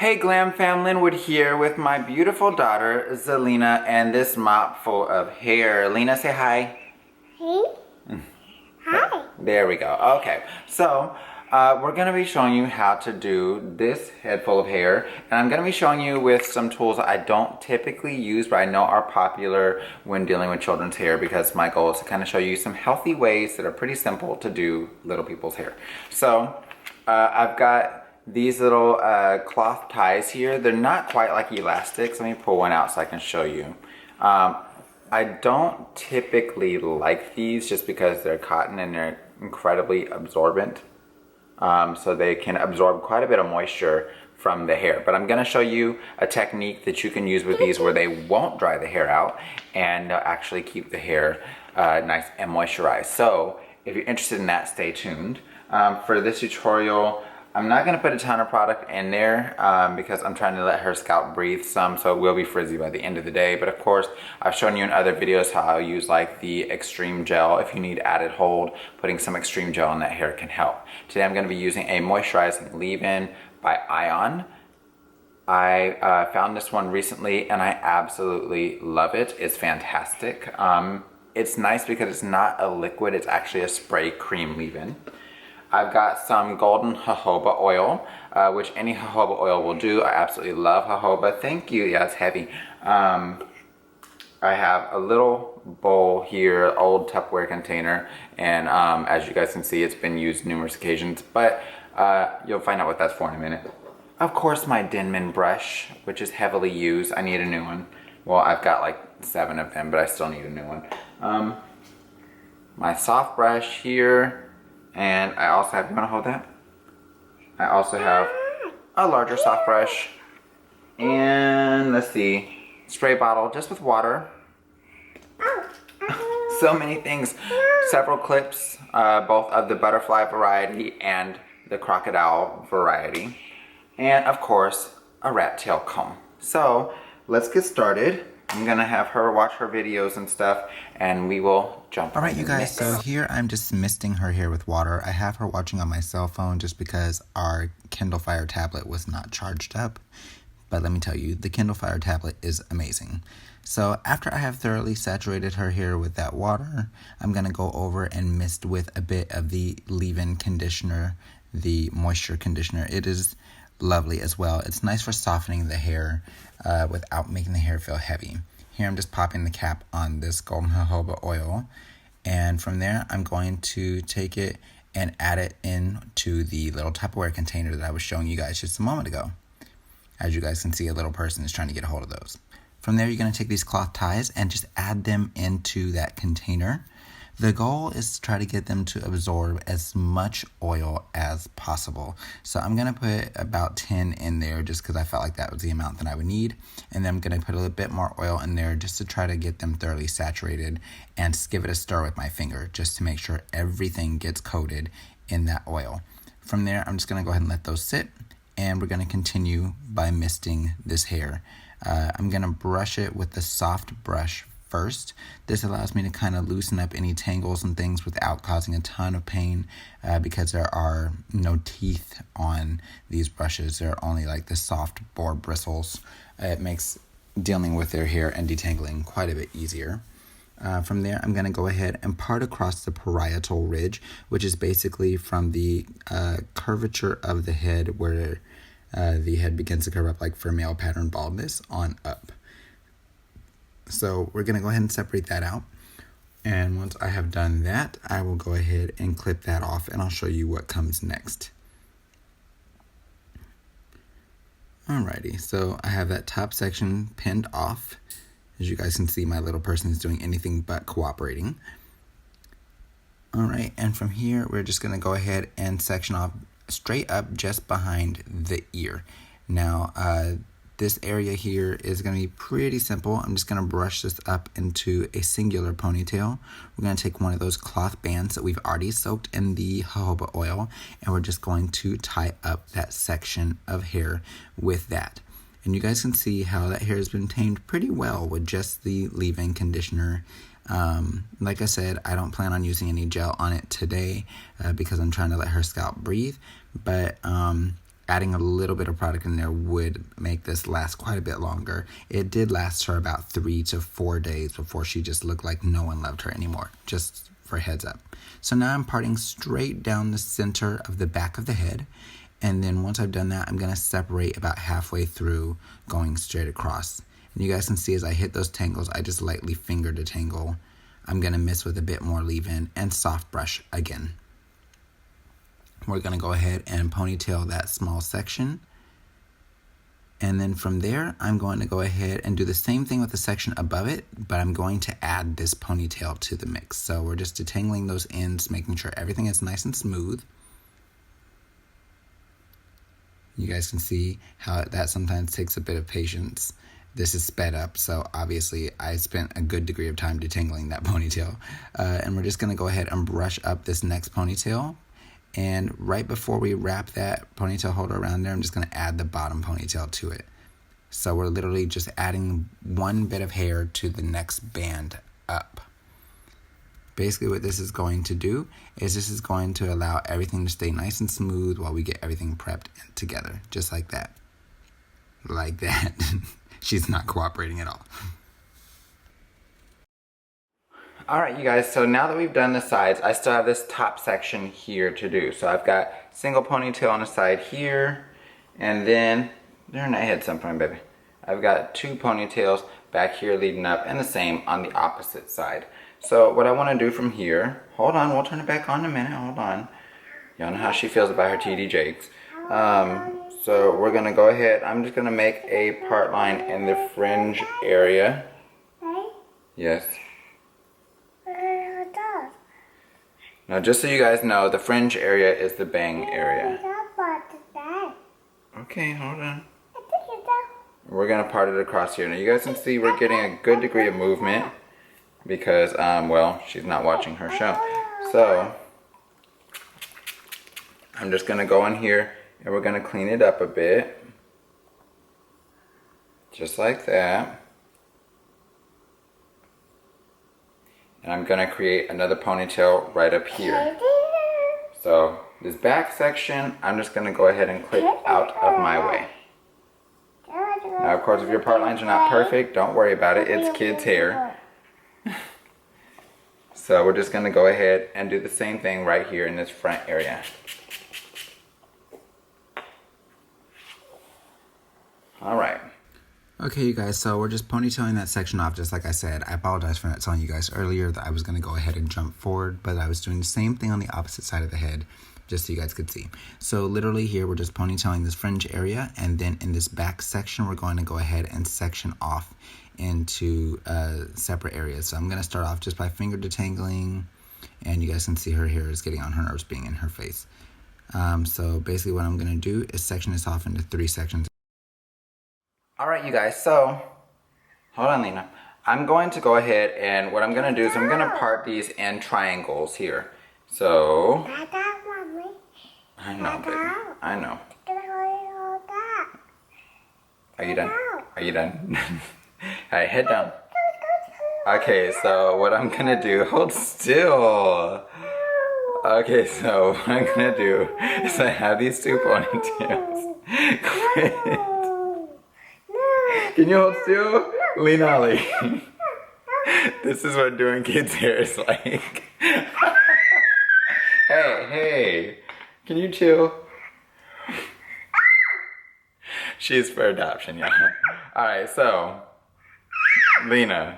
Hey GlamFam, Linwood here with my beautiful daughter, Zalina, and this mop full of hair. Lena, say hi. Hey. Hi. There we go. Okay, so we're going to be showing you how to do this head full of hair. And I'm going to be showing you with some tools that I don't typically use, but I know are popular when dealing with children's hair, because my goal is to kind of show you some healthy ways that are pretty simple to do little people's hair. So I've got these little cloth ties here. They're not quite like elastics. Let me pull one out so I can show you. I don't typically like these just because they're cotton and they're incredibly absorbent. So they can absorb quite a bit of moisture from the hair. But I'm gonna show you a technique that you can use with these where they won't dry the hair out and they'll actually keep the hair nice and moisturized. So if you're interested in that, stay tuned. For this tutorial, I'm not going to put a ton of product in there because I'm trying to let her scalp breathe some, so it will be frizzy by the end of the day. But of course, I've shown you in other videos how I'll use like the extreme gel. If you need added hold, putting some extreme gel on that hair can help. Today I'm going to be using a moisturizing leave-in by Ion. I found this one recently and I absolutely love it. It's fantastic. It's nice because it's not a liquid, it's actually a spray cream leave-in. I've got some golden jojoba oil, which any jojoba oil will do. I absolutely love jojoba. Thank you. Yeah, it's heavy. I have a little bowl here, old Tupperware container, and as you guys can see, it's been used numerous occasions, but you'll find out what that's for in a minute. Of course, my Denman brush, which is heavily used. I need a new one. Well, I've got like 7 of them, but I still need a new one. My soft brush here. And I also have, you want to hold that? I also have a larger soft brush. And let's see, spray bottle just with water. So many things. Several clips, both of the butterfly variety and the crocodile variety. And of course, a rat tail comb. So let's get started. I'm gonna have her watch her videos and stuff, and we will jump. All right, you guys, so here I'm just misting her hair with water. I have her watching on my cell phone just because our Kindle Fire tablet was not charged up. But let me tell you, the Kindle Fire tablet is amazing. So after I have thoroughly saturated her hair with that water, I'm gonna go over and mist with a bit of the leave-in conditioner, the moisture conditioner. It is lovely as well. It's nice for softening the hair without making the hair feel heavy. Here I'm just popping the cap on this golden jojoba oil, and from there I'm going to take it and add it into the little Tupperware container that I was showing you guys just a moment ago. As you guys can see, a little person is trying to get a hold of those. From there, you're going to take these cloth ties and just add them into that container. The goal is to try to get them to absorb as much oil as possible. So I'm going to put about 10 in there just because I felt like that was the amount that I would need. And then I'm going to put a little bit more oil in there just to try to get them thoroughly saturated and just give it a stir with my finger just to make sure everything gets coated in that oil. From there, I'm just going to go ahead and let those sit, and we're going to continue by misting this hair. I'm going to brush it with the soft brush first. This allows me to kind of loosen up any tangles and things without causing a ton of pain because there are no teeth on these brushes. They're only like the soft boar bristles. It makes dealing with their hair and detangling quite a bit easier. From there, I'm going to go ahead and part across the parietal ridge, which is basically from the curvature of the head where the head begins to curve up like for male pattern baldness on up. So we're going to go ahead and separate that out. And once I have done that, I will go ahead and clip that off, and I'll show you what comes next. Alrighty, so I have that top section pinned off. As you guys can see, my little person is doing anything but cooperating. Alright, and from here, we're just going to go ahead and section off straight up just behind the ear. Now, this area here is going to be pretty simple. I'm just going to brush this up into a singular ponytail. We're going to take one of those cloth bands that we've already soaked in the jojoba oil, and we're just going to tie up that section of hair with that. And you guys can see how that hair has been tamed pretty well with just the leave-in conditioner. Like I said, I don't plan on using any gel on it today because I'm trying to let her scalp breathe. But adding a little bit of product in there would make this last quite a bit longer. It did last her about 3 to 4 days before she just looked like no one loved her anymore, just for heads up. So now I'm parting straight down the center of the back of the head. And then once I've done that, I'm going to separate about halfway through, going straight across. And you guys can see as I hit those tangles, I just lightly finger detangle. I'm going to mist with a bit more leave-in and soft brush again. We're going to go ahead and ponytail that small section. And then from there, I'm going to go ahead and do the same thing with the section above it, but I'm going to add this ponytail to the mix. So we're just detangling those ends, making sure everything is nice and smooth. You guys can see how that sometimes takes a bit of patience. This is sped up, so obviously I spent a good degree of time detangling that ponytail. And we're just going to go ahead and brush up this next ponytail. And right before we wrap that ponytail holder around there, I'm just going to add the bottom ponytail to it. So we're literally just adding one bit of hair to the next band up. Basically what this is going to do is this is going to allow everything to stay nice and smooth while we get everything prepped together. Just like that. Like that. She's not cooperating at all. Alright you guys, so now that we've done the sides, I still have this top section here to do. So I've got single ponytail on the side here, and then, turn that head some point, baby. I've got 2 ponytails back here leading up, and the same on the opposite side. So what I want to do from here, hold on, we'll turn it back on in a minute, hold on. Y'all know how she feels about her TD Jakes. So we're going to go ahead, I'm just going to make a part line in the fringe area. Yes. Now just so you guys know, the fringe area is the bang area. Okay, hold on. We're going to part it across here. Now you guys can see we're getting a good degree of movement because, well, she's not watching her show. So, I'm just going to go in here and we're going to clean it up a bit. Just like that. And I'm going to create another ponytail right up here. So this back section, I'm just going to go ahead and clip out of my way. Now of course if your part lines are not perfect, don't worry about it. It's kids' hair. So we're just going to go ahead and do the same thing right here in this front area. Alright. Okay, you guys, so we're just ponytailing that section off, just like I said. I apologize for not telling you guys earlier that I was going to go ahead and jump forward, but I was doing the same thing on the opposite side of the head, just so you guys could see. So literally here, we're just ponytailing this fringe area, and then in this back section, we're going to go ahead and section off into separate areas. So I'm going to start off just by finger detangling, and you guys can see her hair is getting on her nerves being in her face. So basically what I'm going to do is section this off into 3 sections. Alright you guys, so, hold on Lena. I'm going to go ahead and what I'm going to do is I'm going to part these in triangles here. So, I know baby, I know. Are you done? Are you done? Alright, head down. Okay, so what I'm going to do, hold still. Okay, so what I'm going to do is I have these 2 ponytails. Quit. Can you hold still? Lean Ollie. This is what doing kids' hair is like. Hey, can you chill? She's for adoption, y'all. Alright, so, Lena.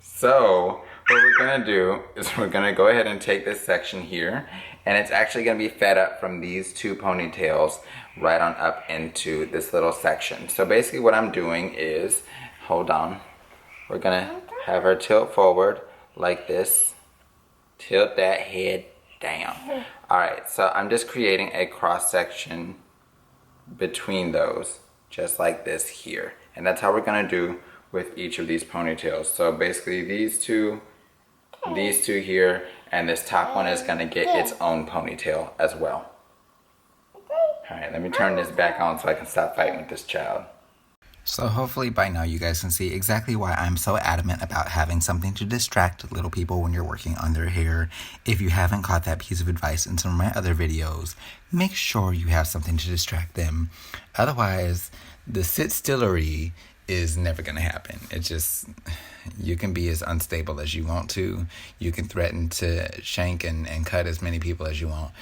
So, what we're gonna do is we're gonna go ahead and take this section here, and it's actually gonna be fed up from these 2 ponytails right on up into this little section. So basically what I'm doing is, hold on, we're gonna have her tilt forward like this, tilt that head down. Alright, so I'm just creating a cross section between those, just like this here. And that's how we're gonna do with each of these ponytails. So basically these two here, and this top one is gonna get its own ponytail as well. Alright, let me turn this back on so I can stop fighting with this child. So hopefully by now you guys can see exactly why I'm so adamant about having something to distract little people when you're working on their hair. If you haven't caught that piece of advice in some of my other videos, make sure you have something to distract them. Otherwise, the sit-stillery is never going to happen. It just, you can be as unstable as you want to. You can threaten to shank and cut as many people as you want.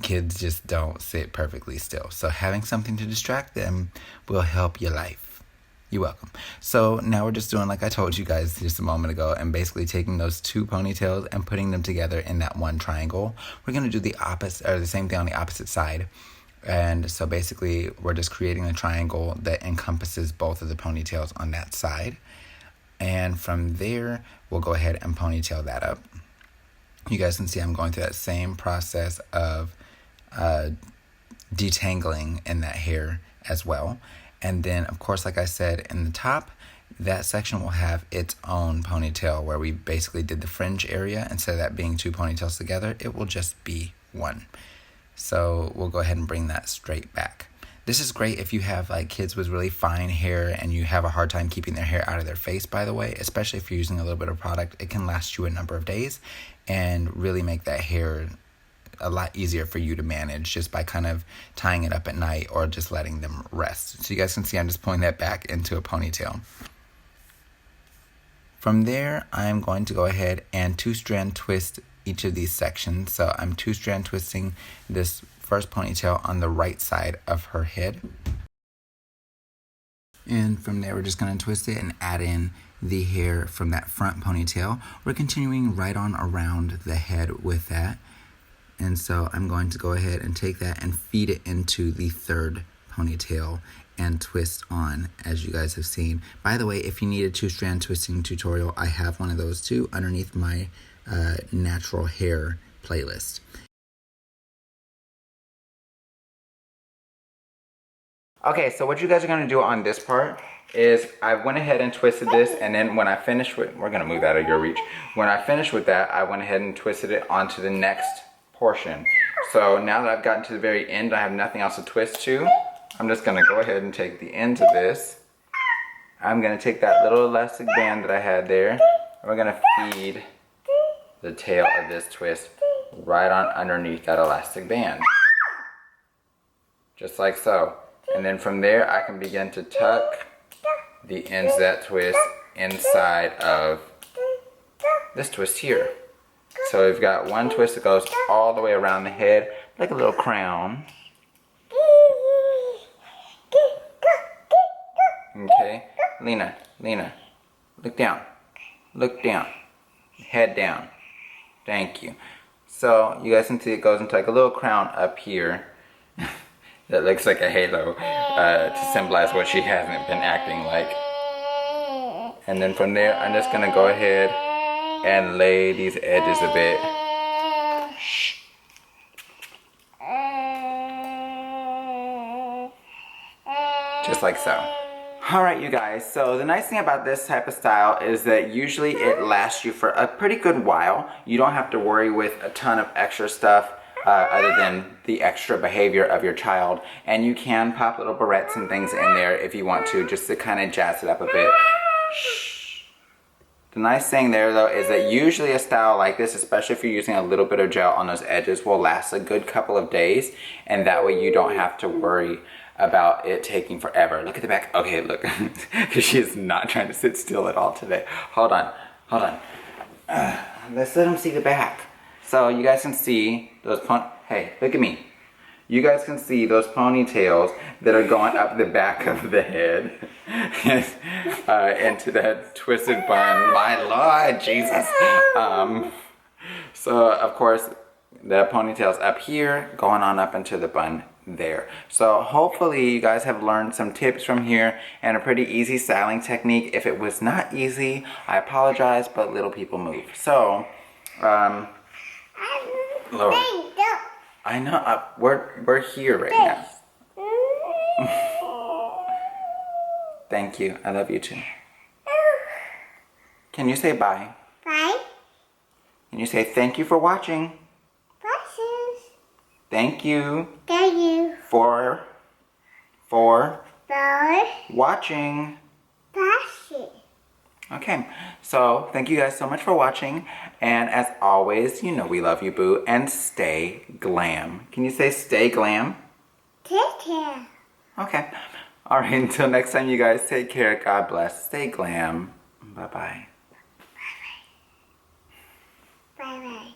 Kids just don't sit perfectly still. So having something to distract them will help your life. You're welcome. So now we're just doing like I told you guys just a moment ago and basically taking those two ponytails and putting them together in that one triangle. We're going to do the opposite or the same thing on the opposite side. And so basically we're just creating a triangle that encompasses both of the ponytails on that side. And from there, we'll go ahead and ponytail that up. You guys can see I'm going through that same process of detangling in that hair as well. And then, of course, like I said, in the top, that section will have its own ponytail where we basically did the fringe area. Instead of that being two ponytails together, it will just be one. So we'll go ahead and bring that straight back. This is great if you have like kids with really fine hair and you have a hard time keeping their hair out of their face, by the way, especially if you're using a little bit of product. It can last you a number of days and really make that hair a lot easier for you to manage just by kind of tying it up at night or just letting them rest. So you guys can see I'm just pulling that back into a ponytail. From there, I'm going to go ahead and 2-strand twist each of these sections. So I'm 2-strand twisting this first ponytail on the right side of her head. And from there, we're just going to twist it and add in the hair from that front ponytail. We're continuing right on around the head with that. And so I'm going to go ahead and take that and feed it into the third ponytail and twist on, as you guys have seen. By the way, if you need a 2-strand twisting tutorial, I have one of those too underneath my natural hair playlist. Okay, so what you guys are going to do on this part is I went ahead and twisted this, and then when I finished with, we're going to move out of your reach. When I finished with that, I went ahead and twisted it onto the next portion. So now that I've gotten to the very end, I have nothing else to twist to. I'm just going to go ahead and take the ends of this. I'm going to take that little elastic band that I had there, and we're going to feed the tail of this twist right on underneath that elastic band. Just like so. And then from there, I can begin to tuck the ends of that twist inside of this twist here. So we've got one twist that goes all the way around the head, like a little crown. Okay, Lena, look down, head down. Thank you. So you guys can see it goes into like a little crown up here that looks like a halo to symbolize what she hasn't been acting like. And then from there, I'm just gonna go ahead and lay these edges a bit. Shh. Just like so. Alright you guys, so the nice thing about this type of style is that usually it lasts you for a pretty good while. You don't have to worry with a ton of extra stuff other than the extra behavior of your child. And you can pop little barrettes and things in there if you want to, just to kind of jazz it up a bit. Shh. The nice thing there though is that usually a style like this, especially if you're using a little bit of gel on those edges, will last a good couple of days, and that way you don't have to worry about it taking forever. Look at the back. Okay, look, because she is not trying to sit still at all today. Hold on. Let's let them see the back. So you guys can see those hey, look at me. You guys can see those ponytails that are going up the back of the head into that twisted bun. My Lord, Jesus. So, of course, the ponytail's up here, going on up into the bun there. So, hopefully, you guys have learned some tips from here and a pretty easy styling technique. If it was not easy, I apologize, but little people move. So, Lord. I know, we're here right now. Thank you. I love you too. Can you say bye? Bye. Can you say thank you for watching? Bye. Thank you. Thank you. For Bye. watching. Bye. Okay, so thank you guys so much for watching. And as always, you know we love you, boo. And stay glam. Can you say stay glam? Take care. Okay. All right, until next time, you guys take care. God bless. Stay glam. Bye-bye. Bye-bye.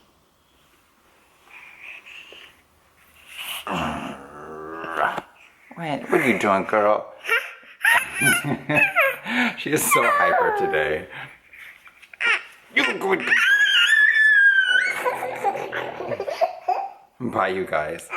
What are you doing, girl? She is so hyper today. You good. Bye, you guys.